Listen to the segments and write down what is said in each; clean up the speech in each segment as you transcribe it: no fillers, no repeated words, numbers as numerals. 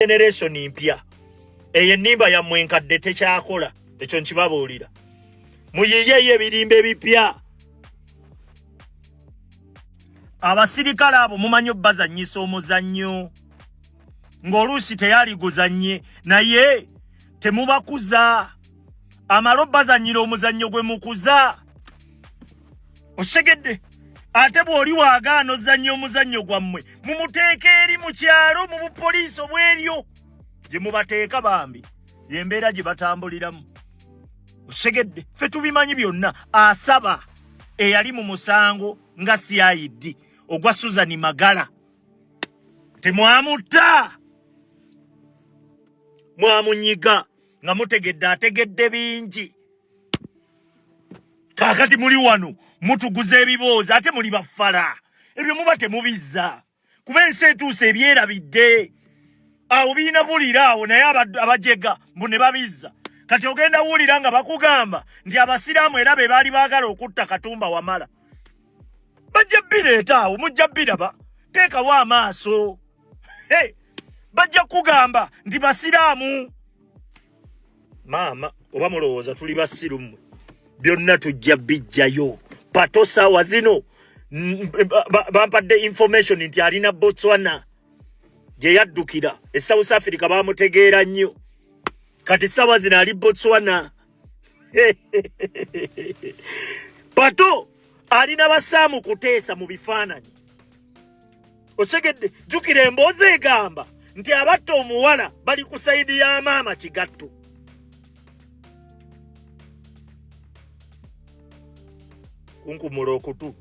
generation impya eyo ennimba yammwe enkadde tekyakola ekyo nkibabuulira muyiyeyo ebirimba ebipya abasirikale abo mumanyi obbazannyisa omuzannyo ng'oluusi teyali guzannye naye temubakuza amala obbazannyira omuzannyo gwe mukuza osegedde ate bw'oli waagaana ozannya omuzannyo gwammwe mumuteeka eri mu kyalo mu bupoliisi obweryo gye mubateeka bambi yembeera gye batambuliramu osegedde ffe tubimanyi byonna asaba eyali mu musango nga CID ogwa Susan Magala temwamutta mwamunyiga nga mutegedde ategedde bingi kaakati muli wano mutuguza ebiboozi ate muli baffala ebyo muba temubizza kuba ensi etuuse ebyerabidde awo biina bulira awo naye abajega mbu ne babizza kati ogenda wulira nga bakugamba nti abasiraamu era be baali baagala okutta Katumba Wamala bajja bireeta awo mujja biraba teekawo amaaso bajja kugamba nti basiraamu maama oba mulowooza tuli basiru mmwe byonna tujja bijjayo pato saawa zino bampadde information nti alina Botswana gye yaddukira South Africa bamutegeera nnyo kati saawa zino ali Botswana pato alina basaamu kuteesa mu bifaananyi osegedde jjukira emboozi egamba nti abatta omuwala bali ku sayidi ya maama Kigatto kunkumula okutu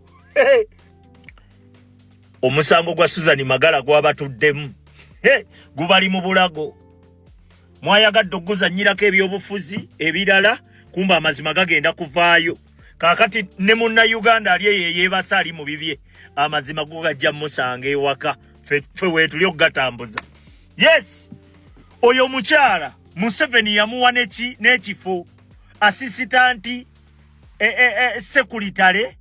omusango gwa Susan Magala gwabatuddemu gubali mu bulago mwayagadde okuzannyirako ebyobufuzi ebirala kumba amazima gagenda kuvaayo kaakati ne munna Uganda ali yeebasa ali mu bibye amazima go gajja musanga ewaka ffe weetuli okugatambuza yes oyo mukyala Museveni yamuwa n'ekifo assistant secretary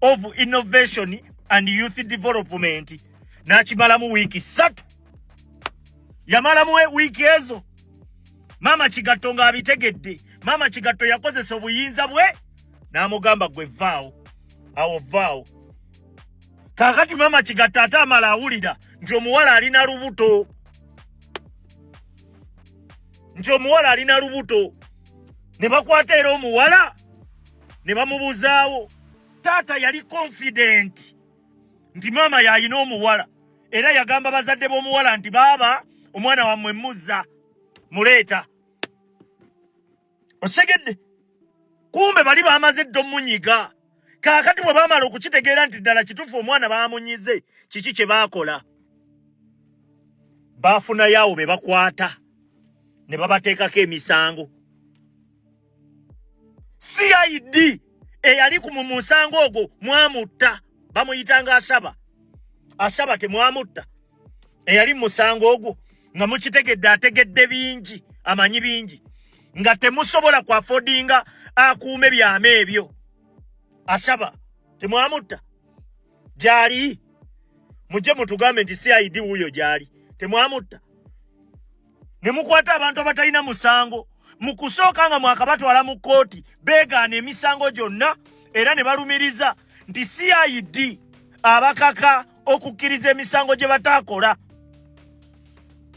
of innovation and youth development n'akimalamu wiiki 3 yamalamu wiiki ezo Mama Kigatto ng'abitegedde Mama Kigatto yakozesa obuyinza bwe n'amugamba gwe vaawo awo vaawo kaakati Mama Kigatto ate amala awulira nti omuwala alina lubuto ne bakwata era omuwala ne bamubuzaawo taata yali confident nti maama yalina omuwala era yagamba bazadde b'omuwala nti baaba omwana wammwe muzza muleeta osegedde kumbe bali bamaze ddo munyiga kaakati bwe baamala okukitegeera nti ddala kituufu omwana baamunyize kiki kye baakola baafunayo awo be bakwata ne babateekako emisango CID eyali ku musango ogwo mwamutta bamuyitanga asaba temwamutta eyali mu musango ogwo nga mukitegedde ategedde bingi amanyi bingi nga temusobola ku affordinga akuume byama ebyo asaba temwamutta gyali mujje mutugambe nti CID wuyo gyali temwamutta ne mukwata abantu abatalina musango mukusooka nga mwakabatwala mu kooti beegaana emisango gyonna era ne balumiriza nti CID abakaka okukkiriza emisango gye bataakola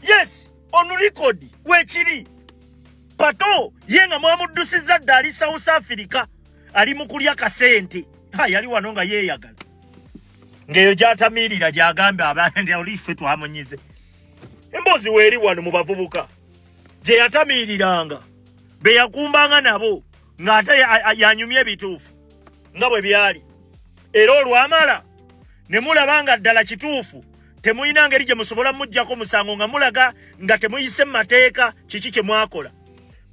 yes on record weekiri pato ye nga mwamuddusizza dda ali South Africa ali mu kulya kasente yali wano nga yeeyagala ng'eyo gy'atamiirira gy'agambe abantu oli ffe twamunyize emboozi weeri wano mu bavubuka gye yatamiiriranga be yakumbanga nabo ng'ate yanyumya ebituufu nga bwe byali era olwamala ne mulaba nga ddala kituufu temuyina ngeri gye musobola mujjako musango nga mulaga nga temuyise mu mateeka kiki kye mwakola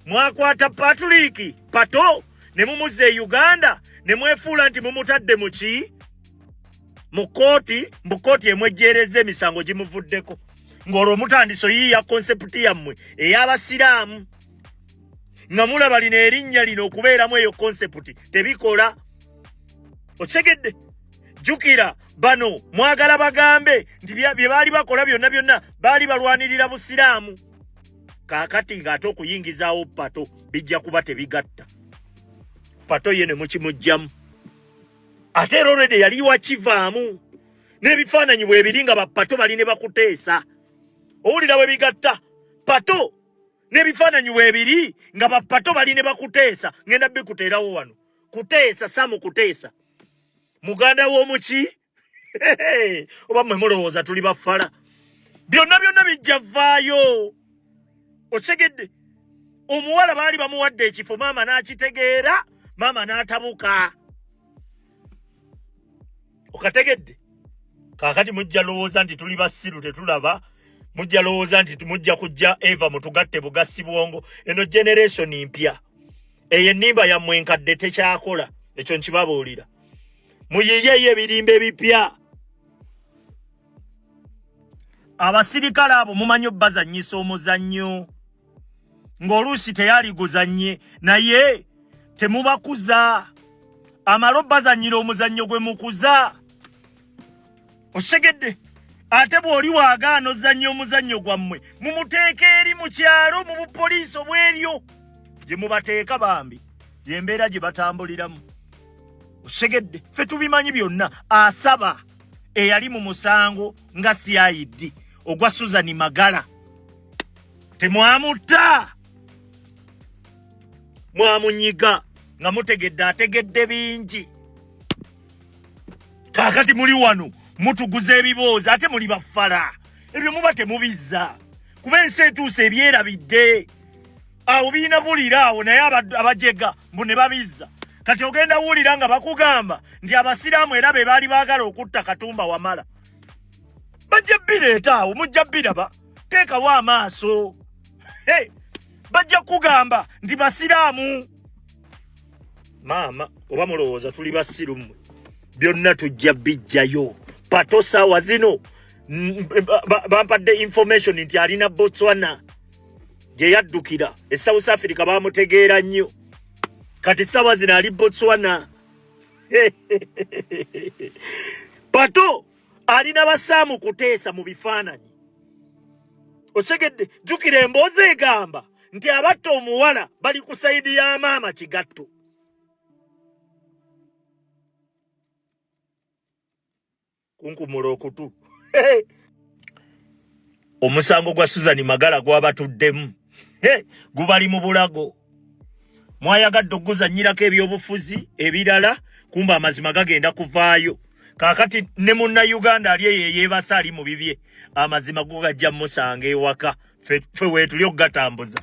mwakwata Patrick Pato ne mumuzza e Uganda ne mwefuula nti mumutadde mu kooti emwejjeereza emisango gimuvuddeko ng'olwo mutandiso yiiya konsepti yammwe ey'abasiraamu nga mulaba lino erinnya lino okubeeramu eyo konsepti tebikola okegedde jukira bano mwagala bagambe nti bye bali bakola byonna bali balwanirira busiraamu. Kaakati ng'ate okuyingizaawo Pato bijja kuba tebigatta. Pato ye ne mukimujjamu. Ate already yali wakivaamu. N'ebifaananyi bwe biri nga Pato bali ne bakuteesa. Owulira bwe bigatta. Pato n'ebifaananyi bwe biri nga Pato bali ne bakuteesa. Ngenda bikuteerawo wano. Kuteesa Samu kuteesa. Muganda w'omuki? Oba mmwe mulowooza tuli bafala. Byonna bijja vaayo. Otegedde omuwala baali bamuwadde ekifo maama n'akitegeera, maama n'atabuka. Okategedde kaakati mujja lowooza nti tuli basiru tetulaba, mujja lowooza nti mujja kujja Eva mutugatte bugasi bwongo. Eno generation mpya eyo ennimba yammwe enkadde tekyakola. Ekyo nkibabuulira. Muyiyeyo ebirimba ebipya. Abasirikale abo mumanyi obbazannyisa omuzannyo ng'oluusi teyali guzannye naye temubakuza. Amala obbazannyira omuzannyo gwe mukuza. Osegedde ate bw'oli waagaana ozannya omuzannyo gwammwe mumuteeka eri mu kyalo mu bupoliisi obweryo gye mubateeka bambi y'embeera gye batambuliramu. Osegedde ffe tubimanyi byonna. Asaba eyali mu musango nga CID ogwa Susan Magala temwamutta, mwamunyiga nga mutegedde ategedde bingi. Kaakati muli wano mutuguza ebiboozi ate muli bafala. Ebyo muba temubizza kuba ensi etuuse ebyerabidde. Awo biina bulira awo naye abajega mbu ne babizza. Kati ogenda wulira nga bakugamba nti abasiraamu era be baali baagala okutta Katumba Wamala. Bajja bireeta awo mujja biraba. Teekawo amaaso. Bajja kugamba nti basiraamu. Maama oba mulowooza tuli basiru mmwe. Byonna tujja bijjayo. Pato saawa zino bampadde information nti alina Botswana gye yaddukira. South Africa baamutegeera nnyo. Kati saawa zino ali Botswana. Pato alina basaamu kuteesa mu bifaananyi. Osegedde jukira emboozi egamba nti abatta omuwala bali ku sayidi ya maama Kigatto. Kunkumula okutu. Omusango gwa Susan Magala gwabatuddemu. Gubali mu bulago. Mwayagadde okuzannyirako ebyobufuzi ebirala kumba amazima gagenda kuvaayo. Kaakati ne munna Uganda ali yeebasa ali mu bibye. Amazima go gajja musanga ewaka. Ffe weetuli okugatambuza.